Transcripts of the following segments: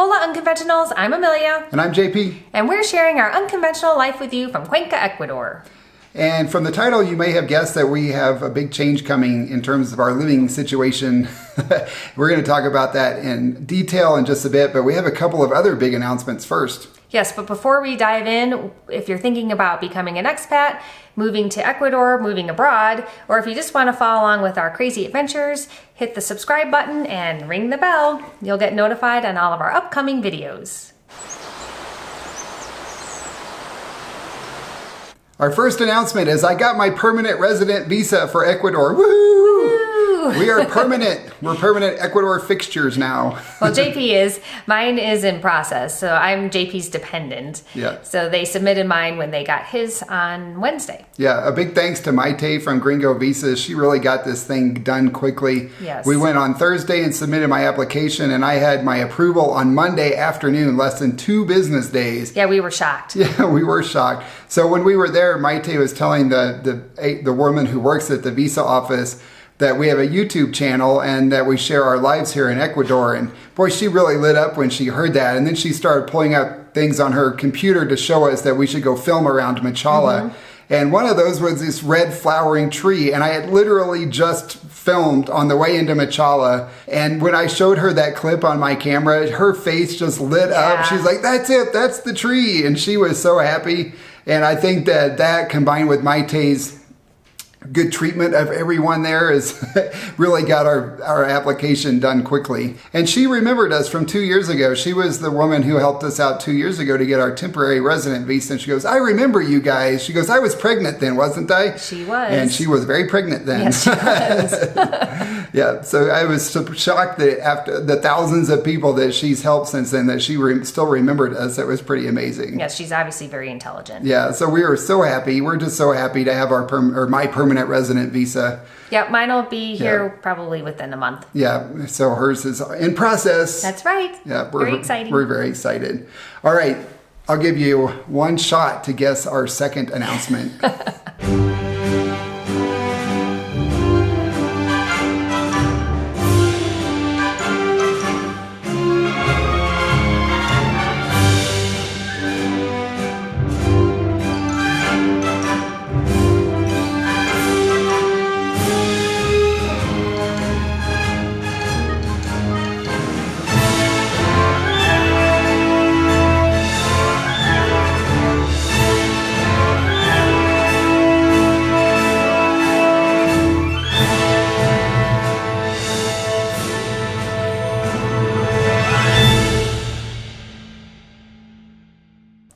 Hola Unconventionals, I'm Amelia. And I'm JP. And we're sharing our unconventional life with you from Cuenca, Ecuador. And from the title, you may have guessed that we have a big change coming in terms of our living situation. We're going to talk about that in detail in just a bit, but we have a couple of other big announcements first. Yes, but before we dive in, if you're thinking about becoming an expat, moving to Ecuador, moving abroad, or if you just want to follow along with our crazy adventures, hit the subscribe button and ring the bell. You'll get notified on all of our upcoming videos. Our first announcement is I got my permanent resident visa for Ecuador. Woo! We are permanent. We're permanent Ecuador fixtures now. Well, JP is. Mine is in process, so I'm JP's dependent. Yeah. So they submitted mine when they got his on Wednesday. Yeah, a big thanks to Maite from Gringo Visas. She really got this thing done quickly. Yes. We went on Thursday and submitted my application, and I had my approval on Monday afternoon, less than 2 business days. Yeah, we were shocked. Yeah, we were shocked. So when we were there, Maite was telling the woman who works at the visa office that we have a YouTube channel and that we share our lives here in Ecuador. And boy, she really lit up when she heard that. And then she started pulling up things on her computer to show us that we should go film around Machala. Mm-hmm. And one of those was this red flowering tree. And I had literally just filmed on the way into Machala. And when I showed her that clip on my camera, her face just lit up. She's like, that's it, that's the tree. And she was so happy. And I think that combined with Maite's good treatment of everyone there has really got our application done quickly. And she remembered us from 2 years ago. She was the woman who helped us out 2 years ago to get our temporary resident visa. And she goes, I remember you guys. She goes, I was pregnant then, wasn't I? She was. And she was very pregnant then. Yes, she was. Yeah, so I was so shocked that after the thousands of people that she's helped since then, that she still remembered us. It was pretty amazing. Yes, she's obviously very intelligent. Yeah, so we were so happy. We're just so happy to have my permanent resident visa. Yeah, mine will be here probably within a month. Yeah, so hers is in process. That's right. Yeah, very exciting. We're very excited. All right, I'll give you one shot to guess our second announcement.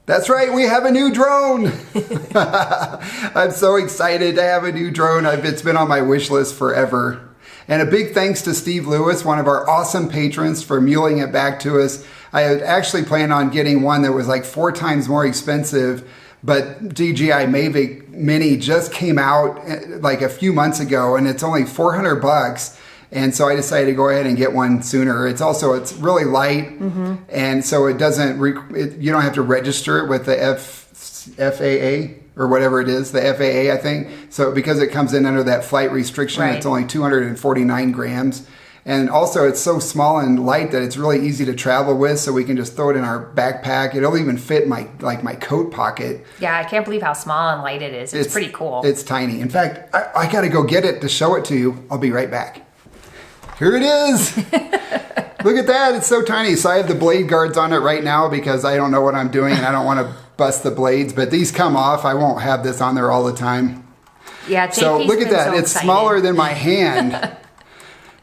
That's right, we have a new drone. I'm so excited to have a new drone. It's been on my wish list forever. And a big thanks to Steve Lewis, one of our awesome patrons, for muling it back to us. I had actually planned on getting one that was like 4 times more expensive, but DJI Mavic Mini just came out like a few months ago, and it's only $400. And so I decided to go ahead and get one sooner. It's really light, and so it doesn't. You don't have to register it with the FAA or whatever it is, the FAA, I think. So because it comes in under that flight restriction, right. It's only 249 grams, and also it's so small and light that it's really easy to travel with. So we can just throw it in our backpack. It'll even fit my coat pocket. Yeah, I can't believe how small and light it is. It's pretty cool. It's tiny. In fact, I got to go get it to show it to you. I'll be right back. Here it is. Look at that. It's so tiny. So I have the blade guards on it right now because I don't know what I'm doing and I don't want to bust the blades, but these come off. I won't have this on there all the time. Yeah, JP's so look at that. So it's excited. Smaller than my hand.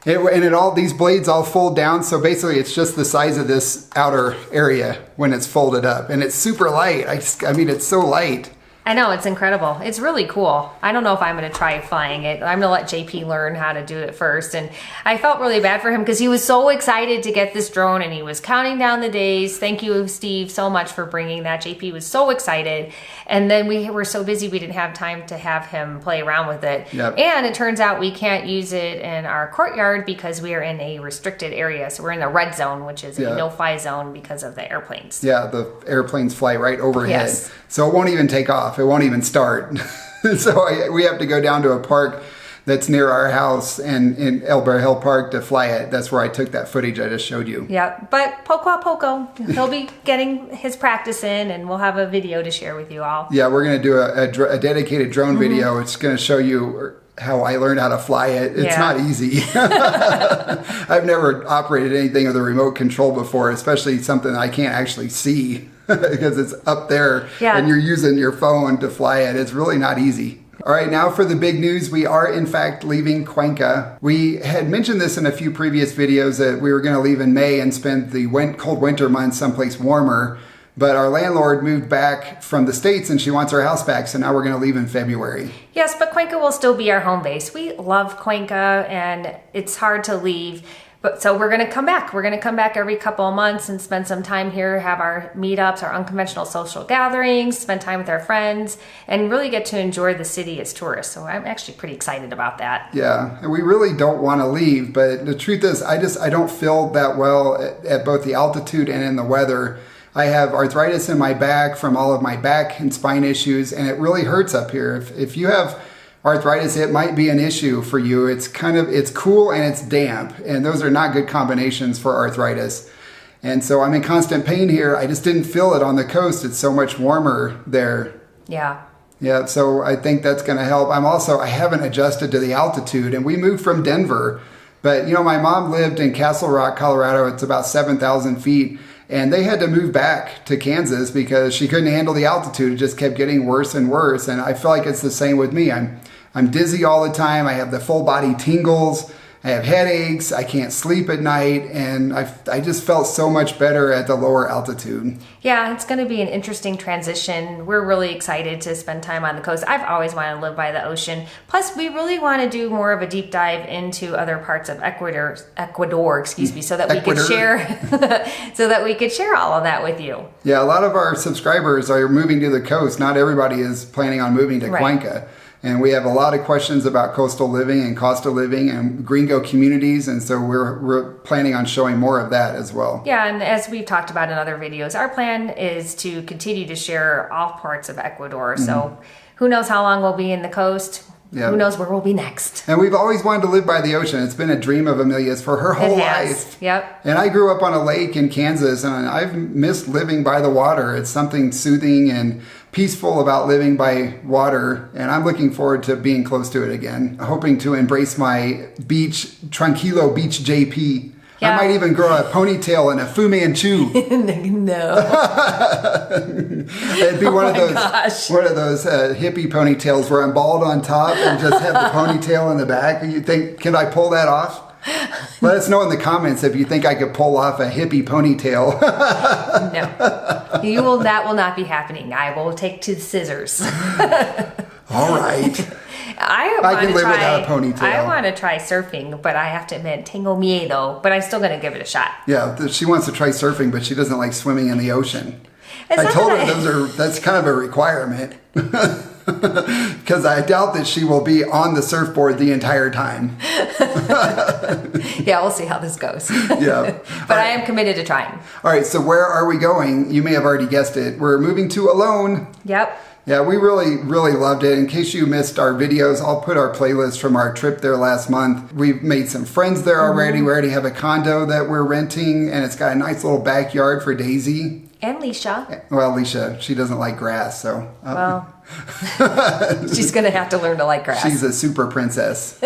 These blades all fold down. So basically it's just the size of this outer area when it's folded up, and it's super light. I mean, it's so light. I know, it's incredible. It's really cool. I don't know if I'm going to try flying it. I'm going to let JP learn how to do it first. And I felt really bad for him because he was so excited to get this drone and he was counting down the days. Thank you, Steve, so much for bringing that. JP was so excited. And then we were so busy we didn't have time to have him play around with it. Yep. And it turns out we can't use it in our courtyard because we are in a restricted area. So we're in the red zone, which is a no-fly zone because of the airplanes. Yeah, the airplanes fly right overhead. Yes. So it won't even take off. It won't even start. So we have to go down to a park that's near our house and in El Berhel Park to fly it. That's where I took that footage I just showed you. Yeah, but poco a poco, he'll be getting his practice in, and we'll have a video to share with you all. Yeah, we're going to do a dedicated drone video. It's going to show you how I learned how to fly it. It's not easy. I've never operated anything with a remote control before, especially something I can't actually see because it's up there and you're using your phone to fly it. It's really not easy. All right, now for the big news. We are in fact leaving Cuenca. We had mentioned this in a few previous videos that we were going to leave in May and spend the cold winter months someplace warmer. But our landlord moved back from the States and she wants our house back, so now we're going to leave in February. Yes, but Cuenca will still be our home base. We love Cuenca and it's hard to leave. But so we're going to come back. We're going to come back every couple of months and spend some time here, have our meetups, our unconventional social gatherings, spend time with our friends, and really get to enjoy the city as tourists. So I'm actually pretty excited about that. Yeah, and we really don't want to leave, but the truth is I don't feel that well at both the altitude and in the weather. I have arthritis in my back from all of my back and spine issues, and it really hurts up here. If you have arthritis, it might be an issue for you. It's cool and it's damp, and those are not good combinations for arthritis. And so I'm in constant pain here. I just didn't feel it on the coast. It's so much warmer there. Yeah. Yeah, so I think that's going to help. I haven't adjusted to the altitude, and we moved from Denver. But, my mom lived in Castle Rock, Colorado. It's about 7,000 feet. And they had to move back to Kansas because she couldn't handle the altitude. It just kept getting worse and worse. And I feel like it's the same with me. I'm dizzy all the time. I have the full body tingles. I have headaches. I can't sleep at night. And I just felt so much better at the lower altitude. Yeah, it's going to be an interesting transition. We're really excited to spend time on the coast. I've always wanted to live by the ocean. Plus, we really want to do more of a deep dive into other parts of Ecuador, so that we could share all of that with you. Yeah, a lot of our subscribers are moving to the coast. Not everybody is planning on moving to Cuenca. And we have a lot of questions about coastal living and cost of living and gringo communities. And so we're planning on showing more of that as well. Yeah, and as we've talked about in other videos, our plan is to continue to share all parts of Ecuador. Mm-hmm. So who knows how long we'll be in the coast. Yep. Who knows where we'll be next. And we've always wanted to live by the ocean. It's been a dream of Amelia's for her whole life. Yep. And I grew up on a lake in Kansas, and I've missed living by the water. It's something soothing and peaceful about living by water, and I'm looking forward to being close to it again. Hoping to embrace my tranquilo beach JP. Yeah. I might even grow a ponytail and a Fu Manchu. No. It'd be one of those hippie ponytails where I'm bald on top and just have the ponytail in the back. You think, can I pull that off? Let us know in the comments if you think I could pull off a hippie ponytail. No. That will not be happening. I will take to the scissors. All right. I can live without a ponytail. I want to try surfing, but I have to admit, tengo miedo, but I'm still going to give it a shot. Yeah, she wants to try surfing, but she doesn't like swimming in the ocean. I told her that's kind of a requirement. Because I doubt that she will be on the surfboard the entire time. Yeah, we'll see how this goes. Yeah. But I am committed to trying. All right, so where are we going? You may have already guessed it. We're moving to Olón. Yep. Yeah, we really, really loved it. In case you missed our videos, I'll put our playlist from our trip there last month. We've made some friends there already. Mm-hmm. We already have a condo that we're renting, and it's got a nice little backyard for Daisy. And Leisha. Well, Leisha, she doesn't like grass, so... Well, she's going to have to learn to like grass. She's a super princess.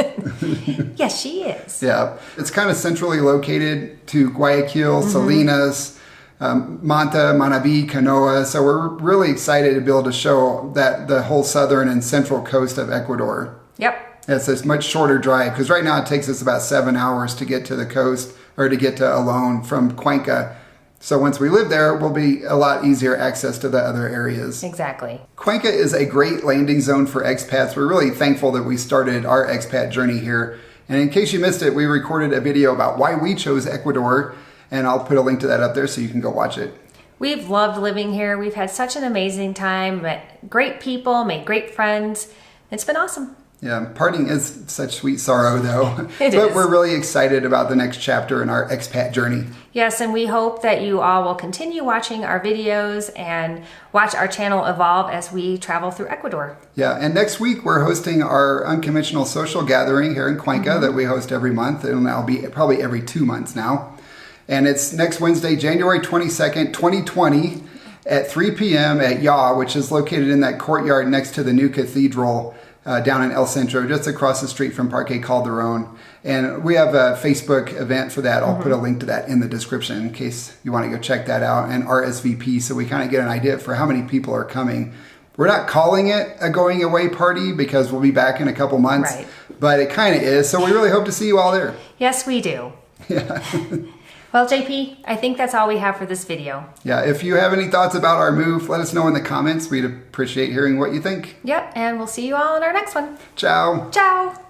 Yes, she is. Yeah. It's kind of centrally located to Guayaquil, mm-hmm. Salinas, Manta, Manabí, Canoa. So we're really excited to be able to show that the whole southern and central coast of Ecuador. Yep. It's a much shorter drive because right now it takes us about 7 hours to get to the coast or to get to Olón from Cuenca. So once we live there, we'll be a lot easier access to the other areas. Exactly. Cuenca is a great landing zone for expats. We're really thankful that we started our expat journey here. And in case you missed it, we recorded a video about why we chose Ecuador. And I'll put a link to that up there so you can go watch it. We've loved living here. We've had such an amazing time. Met great people, made great friends. It's been awesome. Yeah, parting is such sweet sorrow, though. It But is. we're really excited about the next chapter in our expat journey. Yes, and we hope that you all will continue watching our videos and watch our channel evolve as we travel through Ecuador. Yeah, and next week we're hosting our Unconventional Social Gathering here in Cuenca that we host every month. It'll now be probably every 2 months now. And it's next Wednesday, January 22nd, 2020 at 3 p.m. at Ya, which is located in that courtyard next to the new cathedral down in El Centro, just across the street from Parque Calderon. And we have a Facebook event for that. I'll put a link to that in the description in case you want to go check that out, and RSVP, so we kind of get an idea for how many people are coming. We're not calling it a going away party because we'll be back in a couple months, Right. but it kind of is. So we really hope to see you all there. Yes, we do. Yeah. Well, JP, I think that's all we have for this video. Yeah, if you have any thoughts about our move, let us know in the comments. We'd appreciate hearing what you think. Yep, and we'll see you all in our next one. Ciao. Ciao.